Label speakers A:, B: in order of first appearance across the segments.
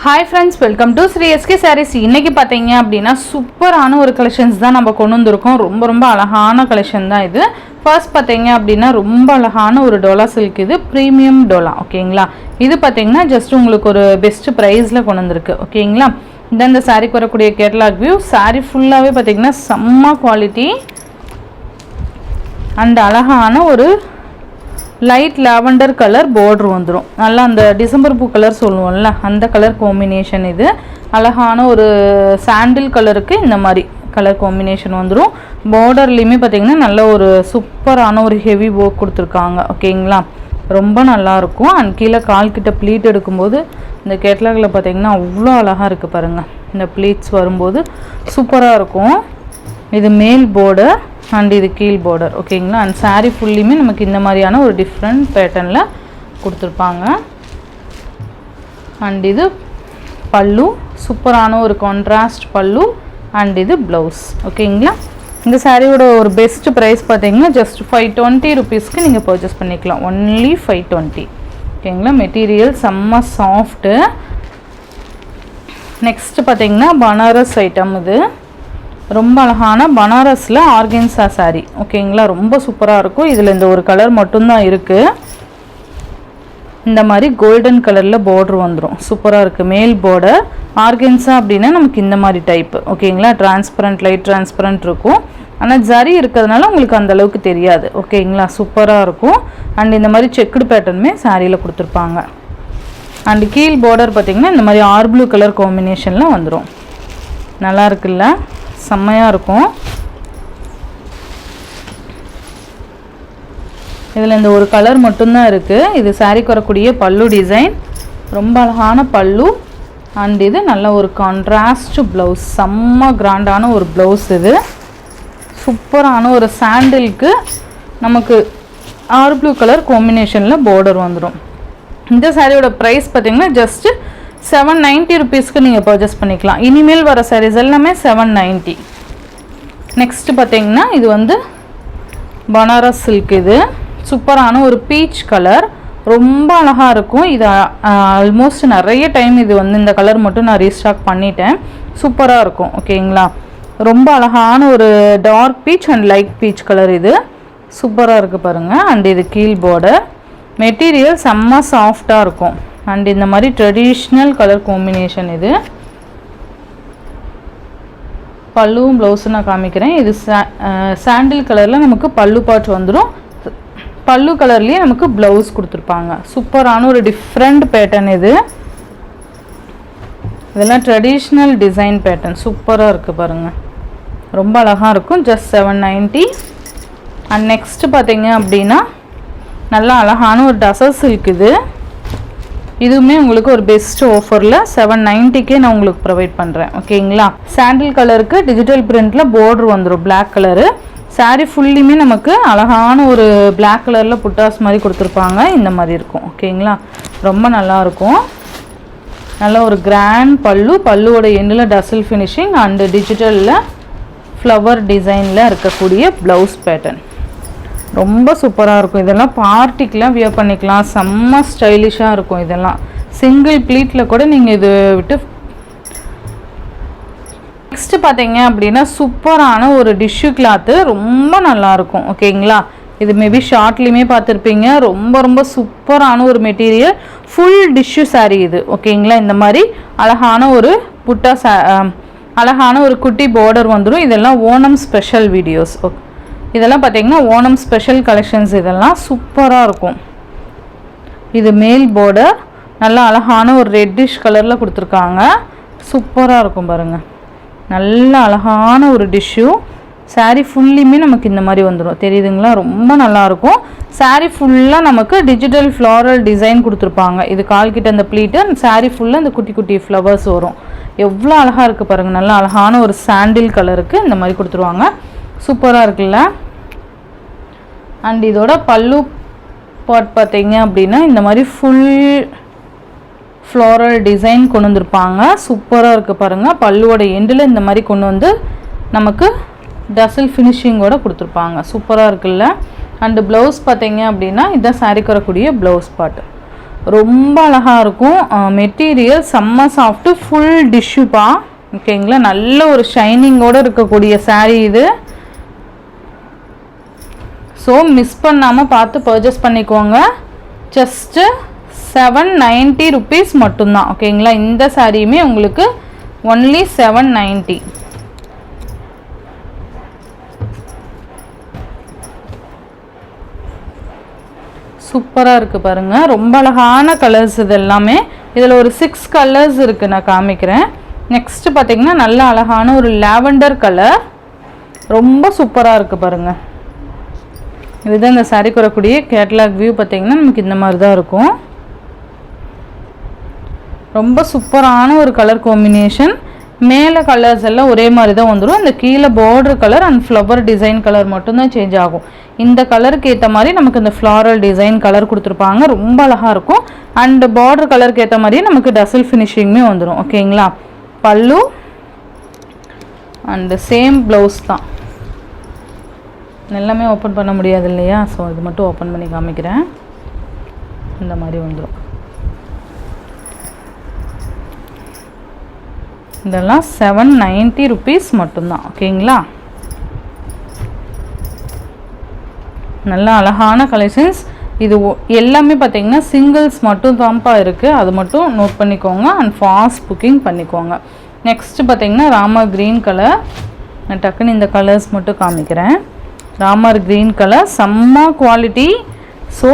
A: Hi friends, welcome to Sri SK Sarees. இன்றைக்கி பார்த்தீங்க அப்படின்னா சூப்பரான ஒரு கலெக்ஷன்ஸ் தான் நம்ம கொண்டு வந்திருக்கோம். ரொம்ப அழகான கலெக்ஷன் தான் இது. ஃபர்ஸ்ட் பார்த்தீங்க அப்படின்னா ரொம்ப அழகான ஒரு டோலா சில்க், இது ப்ரீமியம் டோலா. ஓகேங்களா, இது பார்த்தீங்கன்னா ஜஸ்ட் உங்களுக்கு ஒரு பெஸ்ட் ப்ரைஸில் கொண்டு வந்திருக்கு. ஓகேங்களா, இந்த சாரீக்கு வரக்கூடிய கேட்டலாக் வியூ. சாரீ ஃபுல்லாகவே பார்த்தீங்கன்னா செம்ம குவாலிட்டி அண்ட் அழகான ஒரு லைட் லாவெண்டர் கலர் பார்டர் வந்துடும். நல்லா அந்த டிசம்பர் பூ கலர் சொல்லுவோம்ல, அந்த கலர் காம்பினேஷன். இது அழகான ஒரு சாண்டில் கலருக்கு இந்த மாதிரி கலர் காம்பினேஷன் வந்துடும். பார்டர்லேயுமே பார்த்திங்கன்னா நல்ல ஒரு சூப்பரான ஒரு ஹெவி ஒர்க் கொடுத்துருக்காங்க. ஓகேங்களா, ரொம்ப நல்லாயிருக்கும். அண்ட் கீழே கால் கிட்ட ப்ளீட் எடுக்கும்போது இந்த கேட்லாகில் பார்த்திங்கன்னா அவ்வளோ அழகாக இருக்குது பாருங்கள். இந்த ப்ளீட்ஸ் வரும்போது சூப்பராக இருக்கும். இது மேல் பார்டர் அண்ட் இது கீழ் பார்டர். ஓகேங்களா, அண்ட் சாரீ ஃபுல்லியுமே நமக்கு இந்த மாதிரியான ஒரு டிஃப்ரெண்ட் பேட்டர்னில் கொடுத்துருப்பாங்க. அண்ட் இது பல்லு, சூப்பரான ஒரு கான்ட்ராஸ்ட் பல்லு. அண்ட் இது ப்ளவுஸ். ஓகேங்களா, இந்த சாரியோட ஒரு பெஸ்ட் ப்ரைஸ் பார்த்தீங்கன்னா ஜஸ்ட் 520 ருபீஸ்க்கு நீங்கள் பர்ச்சேஸ் பண்ணிக்கலாம். ஒன்லி 520. ஓகேங்களா, மெட்டீரியல் செம்ம சாஃப்ட்டு. நெக்ஸ்ட்டு பார்த்தீங்கன்னா பனாரஸ் ஐட்டம். இது ரொம்ப அழகான பனாரஸில் ஆர்கென்சா சாரீ. ஓகேங்களா, ரொம்ப சூப்பராக இருக்கும். இதில் இந்த ஒரு கலர் மட்டும்தான் இருக்குது. இந்த மாதிரி கோல்டன் கலரில் பார்டர் வந்துடும். சூப்பராக இருக்குது. மேல் பார்டர் ஆர்கென்சா அப்படின்னா நமக்கு இந்த மாதிரி டைப்பு. ஓகேங்களா, டிரான்ஸ்பரண்ட், லைட் டிரான்ஸ்பரண்ட் இருக்கும். ஆனால் ஜரி இருக்கிறதுனால உங்களுக்கு அந்தளவுக்கு தெரியாது. ஓகேங்களா, சூப்பராக இருக்கும். அண்ட் இந்த மாதிரி செக்குடு பேட்டர்னுமே சாரியில் கொடுத்துருப்பாங்க. அண்டு கீழ் பார்டர் பார்த்திங்கன்னா இந்த மாதிரி ஆர்ப்ளூ கலர் காம்பினேஷனில் வந்துடும். நல்லா இருக்குல்ல, செம்மையாக இருக்கும். இதில் இந்த ஒரு கலர் மட்டும்தான் இருக்குது. இது சாரீக்கு வரக்கூடிய பல்லு டிசைன். ரொம்ப அழகான பல்லு. அண்ட் இது நல்ல ஒரு கான்ட்ராஸ்ட் ப்ளவுஸ். செம்ம கிராண்டான ஒரு ப்ளவுஸ். இது சூப்பரான ஒரு சாண்டிலுக்கு நமக்கு ஆர்ப்ளூ கலர் காம்பினேஷனில் பார்டர் வந்துடும். இந்த சாரியோட ப்ரைஸ் பார்த்திங்கன்னா ஜஸ்ட்டு 790 ருபீஸ்க்கு நீங்கள் பர்ச்சேஸ் பண்ணிக்கலாம். இனிமேல் வர சாரீஸ் எல்லாமே 790. நெக்ஸ்ட்டு பார்த்தீங்கன்னா இது வந்து பனாரஸ் சில்க். இது சூப்பரான ஒரு பீச் கலர், ரொம்ப அழகாக இருக்கும். இது ஆல்மோஸ்ட் நிறைய டைம் இது வந்து இந்த கலர் மட்டும் நான் ரீஸ்டாக் பண்ணிட்டேன். சூப்பராக இருக்கும். ஓகேங்களா, ரொம்ப அழகான ஒரு dark peach and light peach colour. இது சூப்பராக இருக்குது பாருங்கள். அண்ட் இது கீழ் பார்டர். மெட்டீரியல் செம்ம சாஃப்டாக இருக்கும். அண்ட் இந்த மாதிரி ட்ரெடிஷ்னல் கலர் காம்பினேஷன். இது பல்லுவும் ப்ளவுஸும் நான் காமிக்கிறேன். இது சாண்டில் கலரில் நமக்கு பல்லு பாட் வந்துடும். பல்லு கலர்லேயே நமக்கு ப்ளவுஸ் கொடுத்துருப்பாங்க. சூப்பரான ஒரு டிஃப்ரெண்ட் பேட்டர்ன். இது இதெல்லாம் ட்ரெடிஷ்னல் டிசைன் பேட்டர்ன். சூப்பராக இருக்குது பாருங்கள், ரொம்ப அழகாக இருக்கும். ஜஸ்ட் 790. அண்ட் நெக்ஸ்ட்டு பார்த்தீங்க அப்படின்னா நல்லா அழகான ஒரு டசர் சில்க். இதுவுமே உங்களுக்கு ஒரு பெஸ்ட் ஆஃபரில் 790க்கே நான் உங்களுக்கு ப்ரொவைட் பண்ணுறேன். ஓகேங்களா, சாண்டில் கலருக்கு டிஜிட்டல் பிரிண்டில் பார்டர் வந்துடும், பிளாக் கலரு. சாரீ ஃபுல்லியுமே நமக்கு அழகான ஒரு பிளாக் கலரில் புட்டாஸ் மாதிரி கொடுத்துருப்பாங்க. இந்த மாதிரி இருக்கும். ஓகேங்களா, ரொம்ப நல்லாயிருக்கும். நல்ல ஒரு கிராண்ட் பல்லு. பல்லுவோட எண்டில் டசல் ஃபினிஷிங் அண்டு டிஜிட்டலில் ஃப்ளவர் டிசைனில் இருக்கக்கூடிய ப்ளவுஸ் பேட்டர்ன். ரொம்ப சூப்பராக இருக்கும். இதெல்லாம் பார்ட்டிக்கெலாம் வியர் பண்ணிக்கலாம். செம்ம ஸ்டைலிஷாக இருக்கும். இதெல்லாம் சிங்கிள் ப்ளீட்டில் கூட நீங்கள் இது விட்டு. நெக்ஸ்ட்டு பார்த்தீங்க அப்படின்னா சூப்பரான ஒரு டிஷ்யூ கிளாத்து. ரொம்ப நல்லாயிருக்கும். ஓகேங்களா, இது மேபி ஷார்ட்லேயுமே பார்த்துருப்பீங்க. ரொம்ப சூப்பரான ஒரு மெட்டீரியல். ஃபுல் டிஷ்யூ சாரீ இது. ஓகேங்களா, இந்த மாதிரி அழகான ஒரு புட்டா அழகான ஒரு குட்டி பார்டர் வந்துடும். இதெல்லாம் ஓணம் ஸ்பெஷல் வீடியோஸ். இதெல்லாம் பார்த்தீங்கன்னா ஓணம் ஸ்பெஷல் கலெக்ஷன்ஸ். இதெல்லாம் சூப்பராக இருக்கும். இது மேல் பார்டர் நல்லா அழகான ஒரு ரெட்டிஷ் கலரில் கொடுத்துருக்காங்க. சூப்பராக இருக்கும் பாருங்கள். நல்ல அழகான ஒரு டிஷ்யூ. சாரீ ஃபுல்லியுமே நமக்கு இந்த மாதிரி வந்துடும். தெரியுதுங்களா, ரொம்ப நல்லாயிருக்கும். சாரீ ஃபுல்லாக நமக்கு டிஜிட்டல் ஃப்ளாரல் டிசைன் கொடுத்துருப்பாங்க. இது கால்கிட்ட அந்த ப்ளீட்டு. சாரீ ஃபுல்லாக இந்த குட்டி குட்டி ஃப்ளவர்ஸ் வரும். எவ்வளோ அழகாக இருக்குது பாருங்கள். நல்லா அழகான ஒரு சாண்டில் கலருக்கு இந்த மாதிரி கொடுத்துருவாங்க. சூப்பராக இருக்குல்ல. அண்ட் இதோட பல்லு பாட் பார்த்தீங்க அப்படின்னா இந்த மாதிரி ஃபுல் ஃப்ளோரல் டிசைன் கொண்டு வந்திருப்பாங்க. சூப்பராக இருக்குது பாருங்கள். பல்லுவோட எண்டில் இந்த மாதிரி கொண்டு வந்து நமக்கு டசல் ஃபினிஷிங்கோடு கொடுத்துருப்பாங்க. சூப்பராக இருக்குல்ல. அண்டு ப்ளவுஸ் பார்த்தீங்க அப்படின்னா இதுதான் சாரீக்கு வரக்கூடிய ப்ளவுஸ் பாட்டு. ரொம்ப அழகாக இருக்கும். மெட்டீரியல் செம்ம சாஃப்ட்டு, ஃபுல் டிஷ்யூப்பா. ஓகேங்களா, நல்ல ஒரு ஷைனிங்கோடு இருக்கக்கூடிய சாரீ இது. ஸோ மிஸ் பண்ணாமல் பார்த்து பர்ச்சேஸ் பண்ணிக்கோங்க. ஜஸ்ட்டு 790 ருபீஸ் மட்டும்தான். ஓகேங்களா, இந்த சாரியுமே உங்களுக்கு ஒன்லி 790. சூப்பராக இருக்குது பாருங்கள். ரொம்ப அழகான கலர்ஸ் இது எல்லாமே. இதில் ஒரு 6 கலர்ஸ் இருக்குது, நான் காமிக்கிறேன். நெக்ஸ்ட்டு பார்த்திங்கன்னா நல்ல அழகான ஒரு லாவெண்டர் கலர், ரொம்ப சூப்பராக இருக்குது பாருங்கள். இதுதான் இந்த சாரீக்கு வரக்கூடிய கேட்லாக் வியூ. பார்த்திங்கன்னா நமக்கு இந்த மாதிரி தான் இருக்கும். ரொம்ப சூப்பரான ஒரு கலர் காம்பினேஷன். மேலே கலர்ஸ் எல்லாம் ஒரே மாதிரி தான் வந்துடும். இந்த கீழே border colour and flower design colour மட்டும்தான் சேஞ்ச் ஆகும். இந்த கலருக்கு ஏற்ற மாதிரி நமக்கு இந்த ஃப்ளாரல் டிசைன் கலர் கொடுத்துருப்பாங்க, ரொம்ப அழகாக இருக்கும். அண்ட் பார்டர் கலருக்கு ஏற்ற மாதிரியே நமக்கு டசல் ஃபினிஷிங்குமே வந்துடும். ஓகேங்களா, பல்லு அண்டு சேம் ப்ளவுஸ் தான். எல்லாமே ஓப்பன் பண்ண முடியாது இல்லையா, ஸோ இது மட்டும் ஓப்பன் பண்ணி காமிக்கிறேன். இந்த மாதிரி வந்துடும். இதெல்லாம் 790 ருபீஸ் மட்டும்தான். ஓகேங்களா, நல்ல அழகான கலெக்ஷன்ஸ். இது எல்லாமே பார்த்திங்கன்னா சிங்கிள்ஸ் மட்டும் தான்ப்பா இருக்குது, அது மட்டும் நோட் பண்ணிக்கோங்க அண்ட் ஃபாஸ்ட் புக்கிங் பண்ணிக்கோங்க. நெக்ஸ்ட்டு பார்த்திங்கன்னா ராமர் க்ரீன் கலர். நான் டக்குன்னு இந்த கலர்ஸ் மட்டும் காமிக்கிறேன். ராமர் க்ரீன் கலர் செம்ம குவாலிட்டி. ஸோ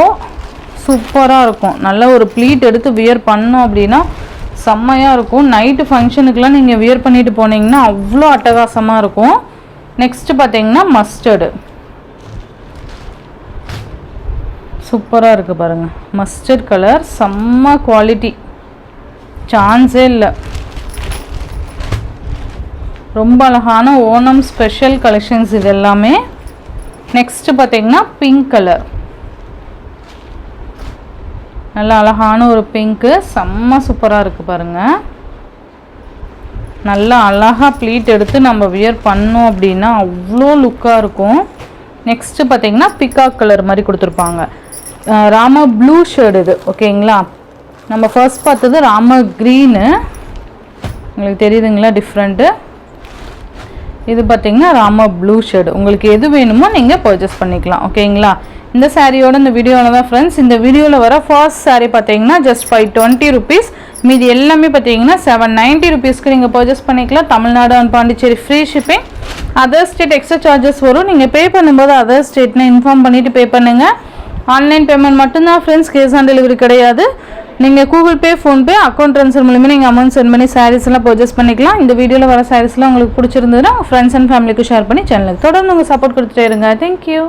A: சூப்பராக இருக்கும். நல்ல ஒரு ப்ளீட் எடுத்து வியர் பண்ணோம் அப்படின்னா செம்மையாக இருக்கும். நைட்டு ஃபங்க்ஷனுக்கெலாம் நீங்கள் வியர் பண்ணிட்டு போனீங்கன்னா அவ்வளோ அட்டகாசமாக இருக்கும். நெக்ஸ்ட்டு பார்த்திங்கன்னா மஸ்டர்டு, சூப்பராக இருக்குது பாருங்கள். மஸ்டர்ட் கலர் செம்ம குவாலிட்டி, சான்ஸே இல்லை. ரொம்ப அழகான ஓணம் ஸ்பெஷல் கலெக்ஷன்ஸ் இது எல்லாமே. நெக்ஸ்ட்டு பார்த்திங்கன்னா பிங்க் கலர், நல்ல அழகான ஒரு பிங்க்கு, செம்ம சூப்பராக இருக்குது பாருங்கள். நல்லா அழகாக ப்ளீட் எடுத்து நம்ம வியர் பண்ணோம் அப்படின்னா அவ்வளோ லுக்காக இருக்கும். நெக்ஸ்ட்டு பார்த்திங்கன்னா பிகாக் கலர் மாதிரி கொடுத்துருப்பாங்க. ராம ப்ளூ ஷேடு இது. ஓகேங்களா, நம்ம ஃபர்ஸ்ட் பார்த்தது ராம க்ரீனு, உங்களுக்கு தெரியுதுங்களா டிஃப்ரெண்ட்டு. இது பார்த்திங்கன்னா ராம ப்ளூ ஷேடு. உங்களுக்கு எது வேணுமோ நீங்கள் பர்ச்சேஸ் பண்ணிக்கலாம். ஓகேங்களா, இந்த சாரியோட இந்த வீடியோவில் தான் ஃப்ரெண்ட்ஸ். இந்த வீடியோவில் வர ஃபர்ஸ்ட் சாரீ பார்த்தீங்கன்னா ஜஸ்ட் 520 ருபீஸ். மீதி எல்லாமே பார்த்தீங்கன்னா 790 ருபீஸ்க்கு நீங்கள் பர்ச்சேஸ் பண்ணிக்கலாம். Tamil Nadu and Pondicherry free shipping. Other state extra charges வரும். நீங்கள் பே பண்ணும்போது அதர் ஸ்டேட்னு இன்ஃபார்ம் பண்ணிவிட்டு பே பண்ணுங்கள். ஆன்லைன் பேமெண்ட் மட்டும்தான் ஃப்ரெண்ட்ஸ், கேஷ் ஆன் டெலிவரி கிடையாது. நீங்கள் Google Pay, PhonePe, account transfer மூலமாக நீங்கள் அமௌண்ட் சென்ட் பண்ணி சாரீஸ்லாம் பர்ச்சேஸ் பண்ணிக்கலாம். இந்த வீடியோவில் வர சாரீஸ்லாம் உங்களுக்கு பிடிச்சிருந்ததுன்னா உங்கள் ஃப்ரெண்ட்ஸ் அண்ட் ஃபேமிலிக்கு ஷேர் பண்ணி சேனலுக்கு தொடர்ந்து உங்கள் சப்போர்ட் கொடுத்துட்டே இருங்க. தேங்க்யூ.